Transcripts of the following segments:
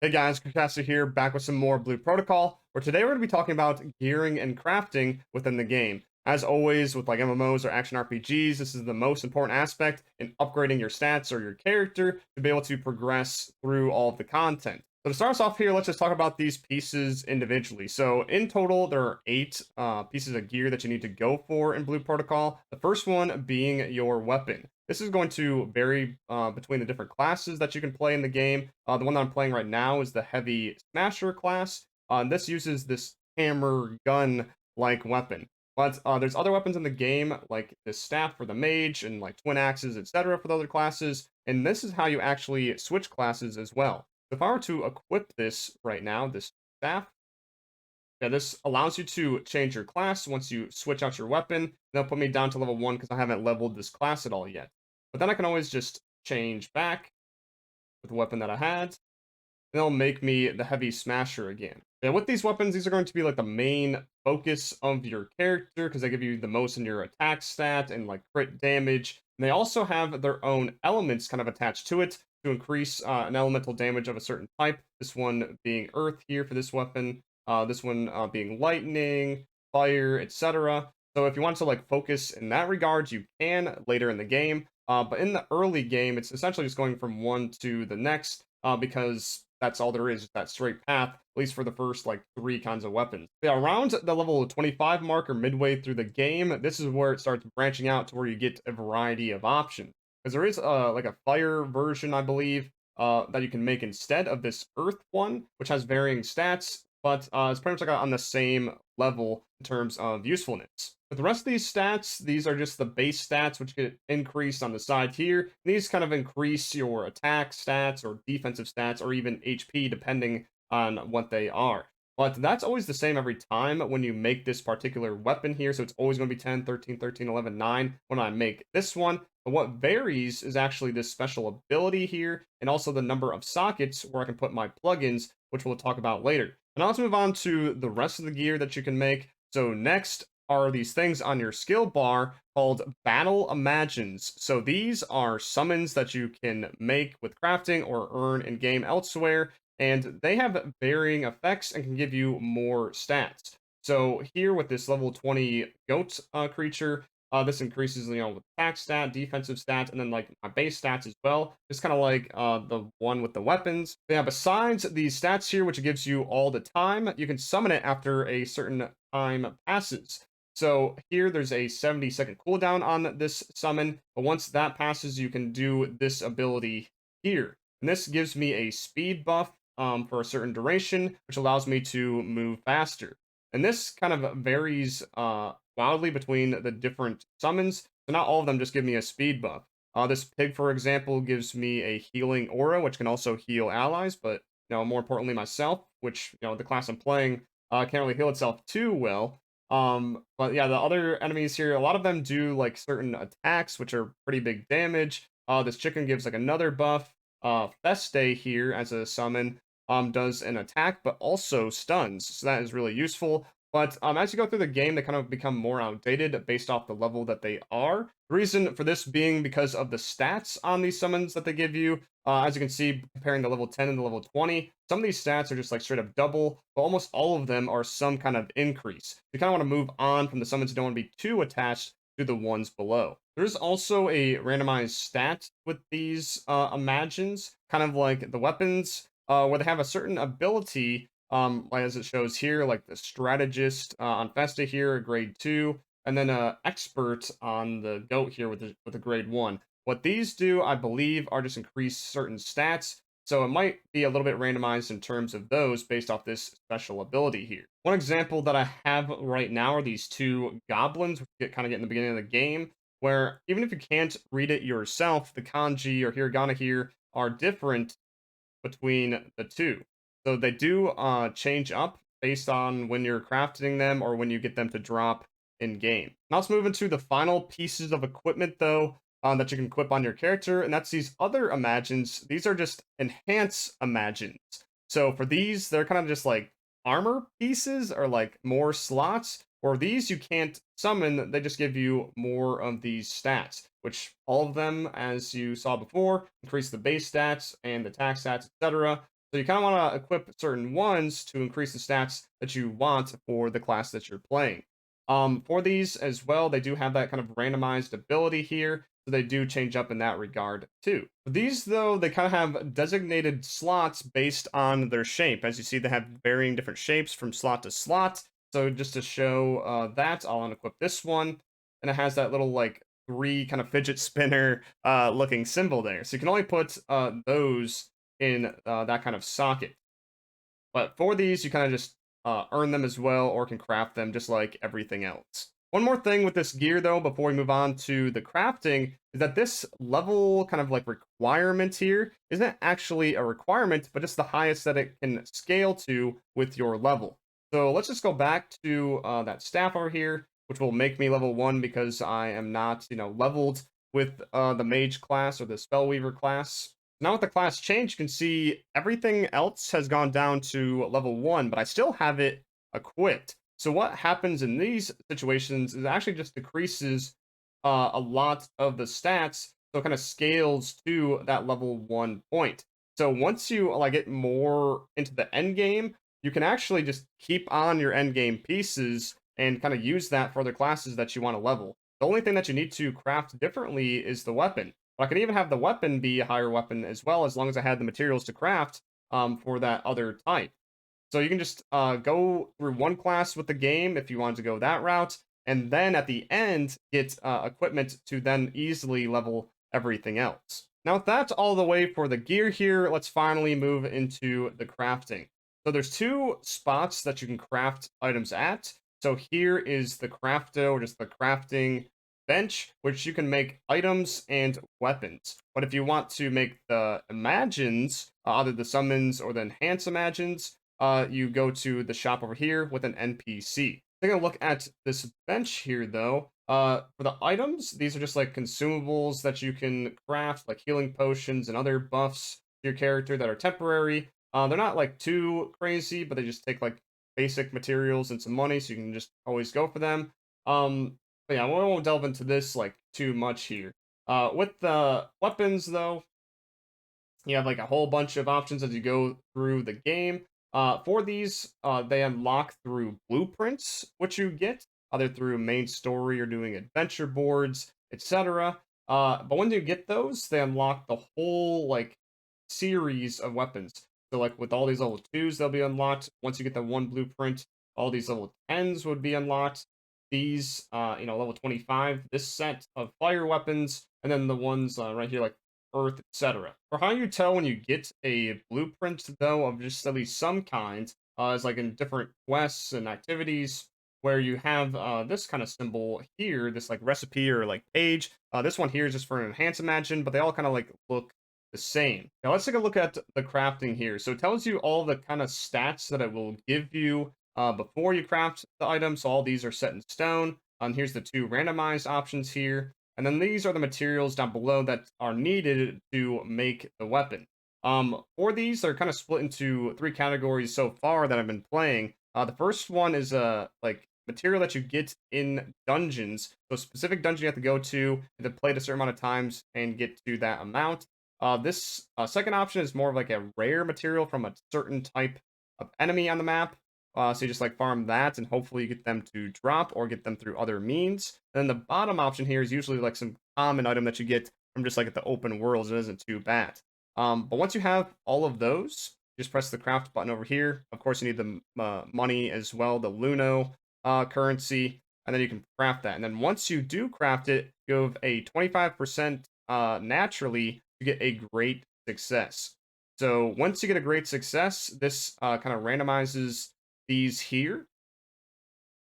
Hey guys, Caster here, back with some more Blue Protocol, where today we're going to be talking about gearing and crafting within the game. As always, with like MMOs or action RPGs, this is the most important aspect in upgrading your stats or your character to be able to progress through all of the content. So to start us off here, let's just talk about these pieces individually. So in total, there are 8 pieces of gear that you need to go for in Blue Protocol. The first one being your weapon. This is going to vary between the different classes that you can play in the game. The one that I'm playing right now is the Heavy Smasher class. This uses this hammer gun like weapon. But there's other weapons in the game, like the staff for the mage and like twin axes, etc., for the other classes. And this is how you actually switch classes as well. If I were to equip this right now, this staff, yeah, this allows you to change your class once you switch out your weapon. That'll put me down to level 1 because I haven't leveled this class at all yet. But then I can always just change back with the weapon that I had. They'll make me the Heavy Smasher again. And with these weapons, these are going to be like the main focus of your character because they give you the most in your attack stat and like crit damage. And they also have their own elements kind of attached to it to increase an elemental damage of a certain type. This one being Earth here for this weapon. This one being Lightning, Fire, etc. So if you want to like focus in that regard, you can later in the game. But in the early game, it's essentially just going from one to the next because that's all there is that straight path, at least for the first like 3 kinds of weapons. Yeah, around the level 25 mark or midway through the game, this is where it starts branching out to where you get a variety of options. Because there is like a fire version, I believe, that you can make instead of this earth one, which has varying stats, but it's pretty much like on the same level in terms of usefulness. But the rest of these stats, these are just the base stats, which get increased on the side here. These kind of increase your attack stats or defensive stats or even HP, depending on what they are. But that's always the same every time when you make this particular weapon here. So it's always going to be 10, 13, 13, 11, 9 when I make this one. But what varies is actually this special ability here and also the number of sockets where I can put my plugins, which we'll talk about later. And now let's move on to the rest of the gear that you can make. So next are these things on your skill bar called Battle Imagines. So these are summons that you can make with crafting or earn in game elsewhere, and they have varying effects and can give you more stats. So here with this level 20 goat creature, this increases, with attack stat, defensive stat, and then like my base stats as well. Just kind of like the one with the weapons. Yeah, besides these stats here, which it gives you all the time, you can summon it after a certain time passes. So here there's a 70-second cooldown on this summon, but once that passes, you can do this ability here. And this gives me a speed buff for a certain duration, which allows me to move faster. And this kind of varies wildly between the different summons. So not all of them just give me a speed buff. This pig, for example, gives me a healing aura, which can also heal allies, but more importantly myself, which the class I'm playing can't really heal itself too well. But yeah, the other enemies here, a lot of them do like certain attacks, which are pretty big damage. This chicken gives like another buff. Feste here as a summon does an attack, but also stuns, so that is really useful. But as you go through the game, they kind of become more outdated based off the level that they are. The reason for this being because of the stats on these summons that they give you. As you can see, comparing the level 10 and the level 20, some of these stats are just like straight up double, but almost all of them are some kind of increase. You kind of want to move on from the summons, you don't want to be too attached to the ones below. There's also a randomized stat with these imagines, kind of like the weapons, where they have a certain ability, like as it shows here, like the strategist on Festa here, grade 2, and then expert on the goat here with a grade 1. What these do, I believe, are just increase certain stats, so it might be a little bit randomized in terms of those based off this special ability here. One example that I have right now are these 2 goblins, which kind of get in the beginning of the game, where even if you can't read it yourself, the kanji or hiragana here are different between the 2. So they do change up based on when you're crafting them or when you get them to drop in game. Now let's move into the final pieces of equipment though that you can equip on your character, and that's these other imagines. These are just enhance imagines. So for these, they're kind of just like armor pieces or like more slots. Or these you can't summon, they just give you more of these stats, which all of them, as you saw before, increase the base stats and the attack stats, etc. So you kind of want to equip certain ones to increase the stats that you want for the class that you're playing. For these as well, they do have that kind of randomized ability here, so they do change up in that regard too. These, though, they kind of have designated slots based on their shape. As you see, they have varying different shapes from slot to slot. So just to show that, I'll unequip this one, and it has that little like three kind of fidget spinner looking symbol there. So you can only put those in that kind of socket. But for these, you kind of just earn them as well, or can craft them just like everything else. One more thing with this gear, though, before we move on to the crafting, is that this level kind of like requirement here isn't actually a requirement, but just the highest that it can scale to with your level. So let's just go back to that staff over here, which will make me level 1 because I am not, leveled with the mage class or the spellweaver class. Now with the class change, you can see everything else has gone down to level 1, but I still have it equipped. So what happens in these situations is it actually just decreases a lot of the stats, so it kind of scales to that level 1 point. So once you like get more into the end game, you can actually just keep on your end game pieces and kind of use that for other classes that you want to level. The only thing that you need to craft differently is the weapon. But I could even have the weapon be a higher weapon as well, as long as I had the materials to craft for that other type. So you can just go through one class with the game if you wanted to go that route, and then at the end get equipment to then easily level everything else. Now with that all the way for the gear here, let's finally move into the crafting. So there's two spots that you can craft items at. So here is the crafto, or just the crafting bench, which you can make items and weapons. But if you want to make the imagines, either the summons or the enhance imagines, you go to the shop over here with an NPC. Taking a look at this bench here, though, for the items, these are just like consumables that you can craft, like healing potions and other buffs to your character that are temporary. They're not like too crazy, but they just take like basic materials and some money, so you can just always go for them. But yeah, we won't delve into this like too much here. With the weapons, though, you have like a whole bunch of options as you go through the game. For these, they unlock through blueprints, which you get either through main story or doing adventure boards, etc. But when you get those, they unlock the whole like series of weapons. So like with all these level 2s, they'll be unlocked. Once you get the one blueprint, all these level 10s would be unlocked. These, level 25, this set of fire weapons, and then the ones right here, like earth, etc. For how you tell when you get a blueprint, though, of just at least some kind, is like in different quests and activities where you have this kind of symbol here, this like recipe or like page. This one here is just for an enhance imagine, but they all kind of like look the same. Now let's take a look at the crafting here. So it tells you all the kind of stats that it will give you before you craft the item. So all these are set in stone. Here's the two randomized options here. And then these are the materials down below that are needed to make the weapon. For these, they're kind of split into three categories so far that I've been playing. The first one is like material that you get in dungeons. So specific dungeon you have to go to, you have to play it a certain amount of times and get to that amount. This second option is more of like a rare material from a certain type of enemy on the map. So you just like farm that and hopefully you get them to drop or get them through other means. And then the bottom option here is usually like some common item that you get from just like at the open worlds. It isn't too bad. But once you have all of those, just press the craft button over here. Of course, you need the money as well, the Luno currency, and then you can craft that. And then once you do craft it, you have a 25% naturally to get a great success. So once you get a great success, this kind of randomizes these here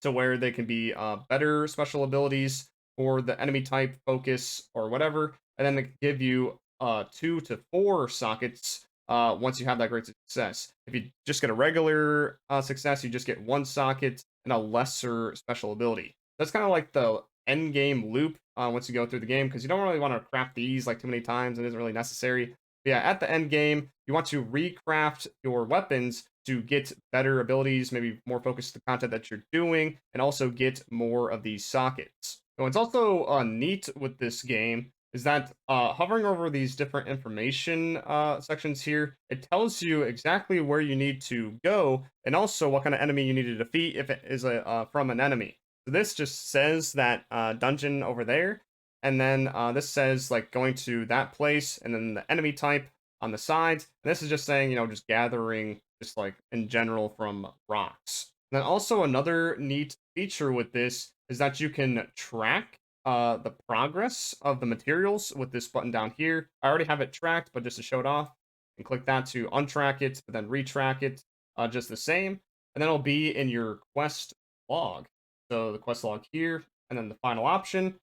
to where they can be better special abilities for the enemy type, focus, or whatever, and then they give you 2 to 4 sockets once you have that great success. If you just get a regular success, you just get 1 socket and a lesser special ability. That's kind of like the end game loop once you go through the game, because you don't really want to craft these like too many times. It isn't really necessary. But yeah, at the end game, you want to recraft your weapons to get better abilities, maybe more focused the content that you're doing, and also get more of these sockets. So it's also neat with this game is that hovering over these different information sections here, it tells you exactly where you need to go and also what kind of enemy you need to defeat if it is from an enemy. So this just says that dungeon over there, and then this says like going to that place, and then the enemy type on the sides. And this is just saying, just gathering just like in general from rocks. And then also another neat feature with this is that you can track the progress of the materials with this button down here. I already have it tracked, but just to show it off, and click that to untrack it, but then retrack it just the same. And then it'll be in your quest log. So the quest log here, and then the final option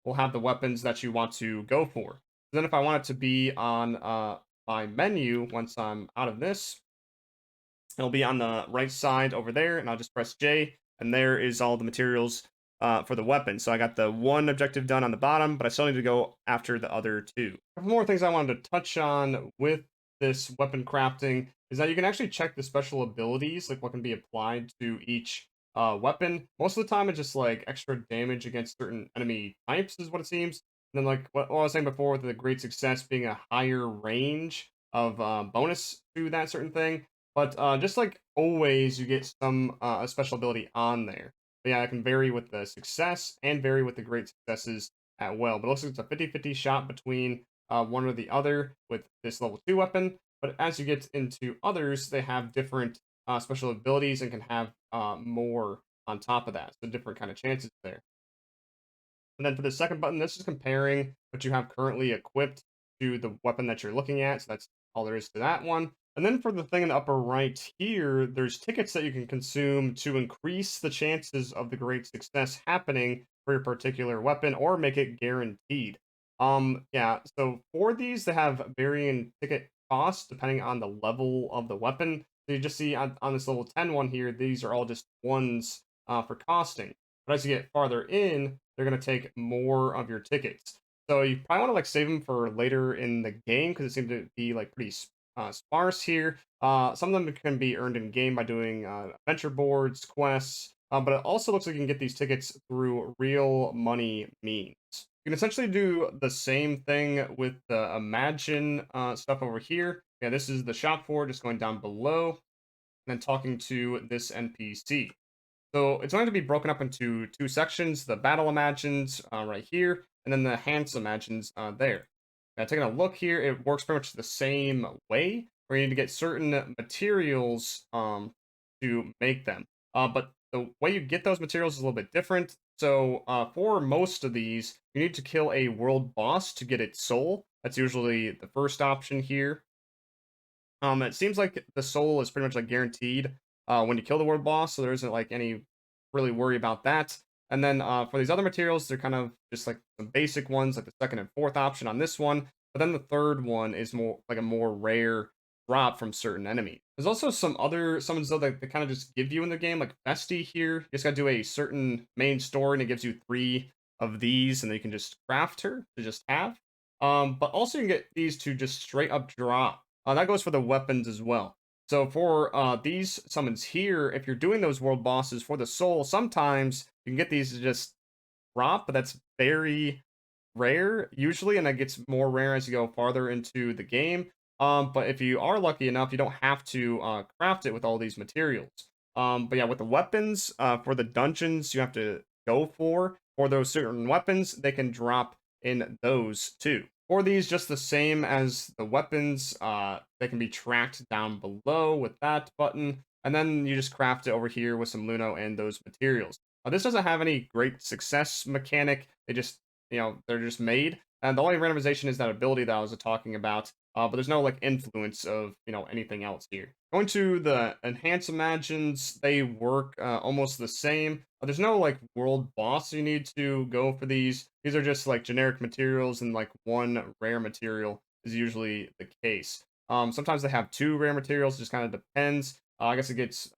will have the weapons that you want to go for. Then if I want it to be on my menu, once I'm out of this, it'll be on the right side over there, and I'll just press J, and there is all the materials for the weapon. So I got the one objective done on the bottom, but I still need to go after the other two. A couple more things I wanted to touch on with this weapon crafting is that you can actually check the special abilities, like what can be applied to each weapon. Most of the time, it's just like extra damage against certain enemy types, is what it seems. And then, like what I was saying before, with the great success being a higher range of bonus to that certain thing. But just like always, you get some a special ability on there. But yeah, it can vary with the success and vary with the great successes at well. But it looks like it's a 50-50 shot between one or the other with this level 2 weapon. But as you get into others, they have different special abilities and can have more on top of that. So different kind of chances there. And then for the second button, this is comparing what you have currently equipped to the weapon that you're looking at. So that's all there is to that one. And then for the thing in the upper right here, there's tickets that you can consume to increase the chances of the great success happening for your particular weapon or make it guaranteed. Yeah, so for these, they have varying ticket costs depending on the level of the weapon. So you just see on this level 10 one here, these are all just ones for costing. But as you get farther in, they're going to take more of your tickets. So you probably want to like save them for later in the game because it seems to be like pretty sparse here. Some of them can be earned in game by doing adventure boards, quests, but it also looks like you can get these tickets through real money means. You can essentially do the same thing with the Imagine stuff over here. Yeah, this is the shop for just going down below and then talking to this NPC. So it's going to be broken up into two sections, the battle imagines right here, and then the hands imagines there. Now taking a look here, it works pretty much the same way, where you need to get certain materials to make them. But the way you get those materials is a little bit different. So for most of these, you need to kill a world boss to get its soul. That's usually the first option here. It seems like the soul is pretty much like guaranteed when you kill the world boss, so there isn't like any really worry about that. And then for these other materials, they're kind of just like some basic ones, like the second and fourth option on this one. But then the third one is more like a more rare drop from certain enemies. There's also some other summons though that they kind of just give you in the game, like Festy here. You just gotta do a certain main story, and it gives you 3 of these, and then you can just craft her to just have. But also you can get these to just straight up drop. That goes for the weapons as well. So for these summons here, if you're doing those world bosses for the soul, sometimes you can get these to just drop, but that's very rare usually, and it gets more rare as you go farther into the game. But if you are lucky enough, you don't have to craft it with all these materials. But yeah, with the weapons, for the dungeons you have to go for those certain weapons, they can drop in those too. For these, just the same as the weapons, they can be tracked down below with that button, and then you just craft it over here with some Luno and those materials. This doesn't have any great success mechanic. They just, they're just made. And the only randomization is that ability that I was talking about. But there's no like influence of anything else here. Going to the enhance imagines, they work almost the same. There's no like world boss you need to go for these. These are just like generic materials, and like one rare material is usually the case. Sometimes they have 2 rare materials. It just kind of depends. I guess it gets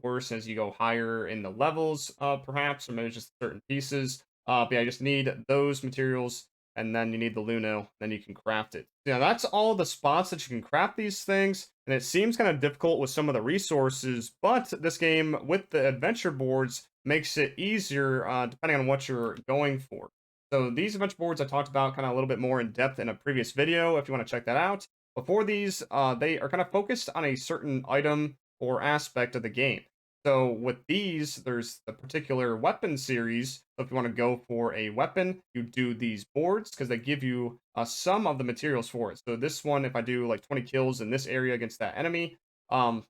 worse as you go higher in the levels, perhaps, or maybe just certain pieces. But yeah, I just need those materials, and then you need the Luno, then you can craft it. Yeah, that's all the spots that you can craft these things, and it seems kind of difficult with some of the resources, but this game, with the adventure boards, makes it easier depending on what you're going for. So these are a bunch of boards I talked about kind of a little bit more in depth in a previous video if you want to check that out. Before these, they are kind of focused on a certain item or aspect of the game. So with these, there's the particular weapon series. So if you want to go for a weapon, you do these boards because they give you some of the materials for it. So this one, if I do like 20 kills in this area against that enemy, um,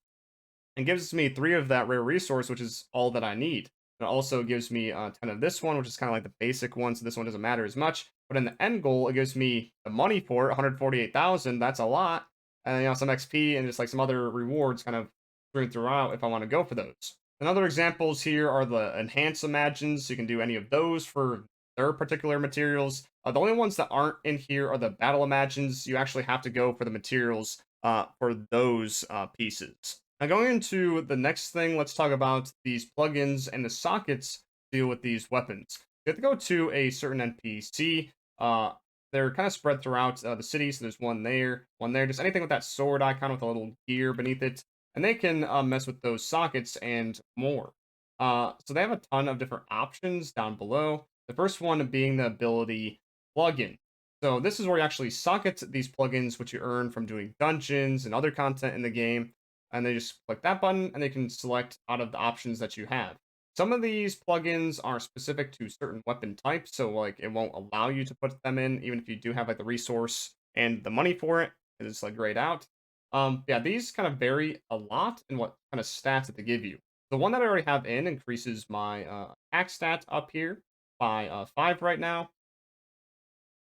and gives me 3 of that rare resource, which is all that I need. It also gives me 10 of this one, which is kind of like the basic one, so this one doesn't matter as much. But in the end goal, it gives me the money for it, 148,000. That's a lot, and some XP and just like some other rewards, kind of strewn throughout if I want to go for those. And other examples here are the enhance imagines. You can do any of those for their particular materials. The only ones that aren't in here are the battle imagines. You actually have to go for the materials for those pieces. Now, going into the next thing, let's talk about these plugins and the sockets to deal with these weapons. You have to go to a certain NPC. Uh, they're kind of spread throughout the city, so there's one there, just anything with that sword icon with a little gear beneath it, and they can mess with those sockets and more. So they have a ton of different options down below. The first one being the ability plugin. So this is where you actually socket these plugins, which you earn from doing dungeons and other content in the game, and they just click that button and they can select out of the options that you have. Some of these plugins are specific to certain weapon types, so like it won't allow you to put them in, even if you do have like the resource and the money for it. It's like grayed out. Yeah, these kind of vary a lot in what kind of stats that they give you. The one that I already have in increases my attack stat up here by 5 right now,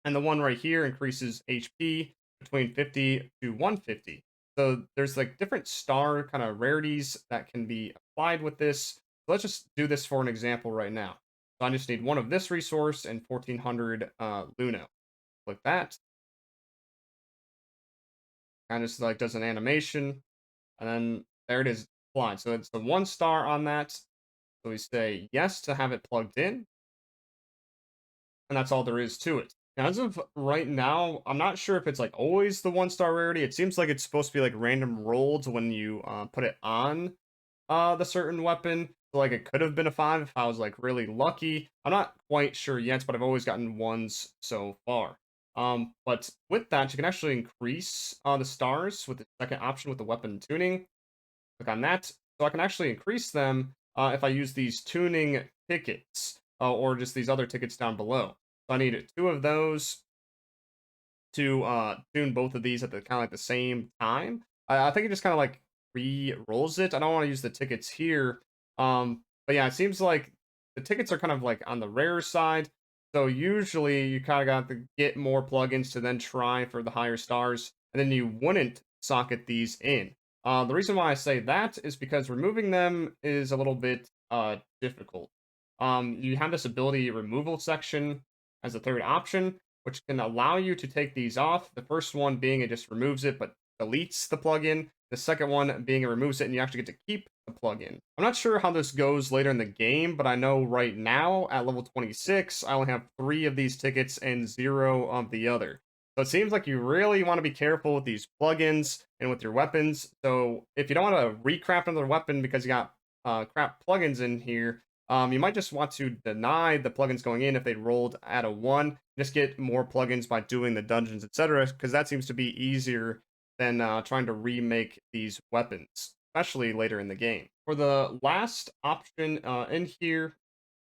and the one right here increases HP between 50 to 150. So there's like different star kind of rarities that can be applied with this. So let's just do this for an example right now. So I just need one of this resource and 1400 Luno. Click that. Kind of just like does an animation, and then there it is applied. So it's the 1 star on that. So we say yes to have it plugged in, and that's all there is to it. Now, as of right now, I'm not sure if it's like always the 1 star rarity. It seems like it's supposed to be like random rolled when you put it on the certain weapon. So like it could have been a 5 if I was like really lucky. I'm not quite sure yet, but I've always gotten 1s so far. But with that, you can actually increase the stars with the second option with the weapon tuning. Click on that. So I can actually increase them if I use these tuning tickets or just these other tickets down below. So I need 2 of those to tune both of these at the kind of like the same time. I think it just kind of like re-rolls it. I don't want to use the tickets here. But yeah, it seems like the tickets are kind of like on the rare side. So usually you kind of got to get more plugins to then try for the higher stars, and then you wouldn't socket these in. The reason why I say that is because removing them is a little bit difficult. You have this ability removal section as a third option, which can allow you to take these off. The first one being it just removes it but deletes the plugin. The second one being it removes it and you actually get to keep the plugin. I'm not sure how this goes later in the game, but I know right now at level 26, I only have 3 of these tickets and 0 of the other. So it seems like you really want to be careful with these plugins and with your weapons. So if you don't want to recraft another weapon because you got crap plugins in here, you might just want to deny the plugins going in if they rolled at a 1. Just get more plugins by doing the dungeons, etc., because that seems to be easier than trying to remake these weapons, especially later in the game. For the last option in here,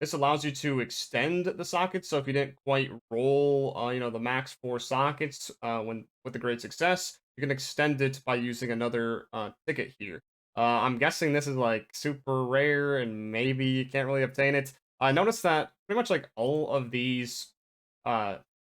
this allows you to extend the sockets. So if you didn't quite roll, the max 4 sockets when with a great success, you can extend it by using another ticket here. I'm guessing this is like super rare and maybe you can't really obtain it. I noticed that pretty much like all of these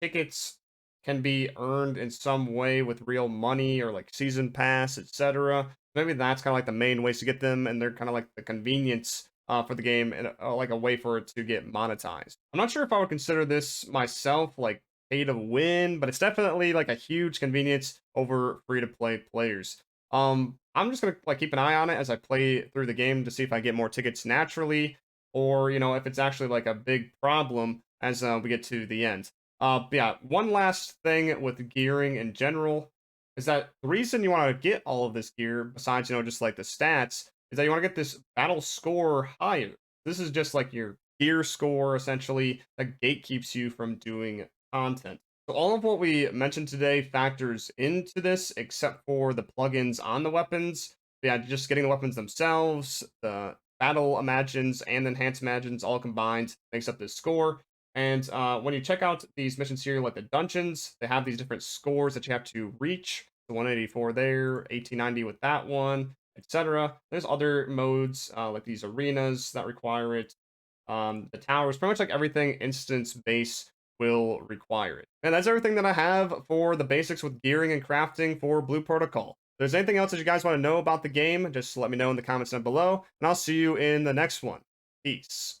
tickets can be earned in some way with real money or like season pass, etc. Maybe that's kind of like the main ways to get them, and they're kind of like the convenience for the game and like a way for it to get monetized. I'm not sure if I would consider this myself like pay to win, but it's definitely like a huge convenience over free to play players. I'm just gonna like keep an eye on it as I play through the game to see if I get more tickets naturally, or if it's actually like a big problem as we get to the end. But yeah, one last thing with gearing in general is that the reason you want to get all of this gear, besides just like the stats, is that you want to get this battle score higher. This is just like your gear score essentially that gatekeeps you from doing content. So all of what we mentioned today factors into this, except for the plugins on the weapons. Yeah, just getting the weapons themselves, the battle imagines and enhanced imagines all combined makes up this score. And when you check out these missions here, like the dungeons, they have these different scores that you have to reach. The 184 there, 1890 with that one, etc. There's other modes like these arenas that require it. The towers, pretty much like everything instance base will require it. And that's everything that I have for the basics with gearing and crafting for Blue Protocol. If there's anything else that you guys want to know about the game, just let me know in the comments down below, and I'll see you in the next one. Peace.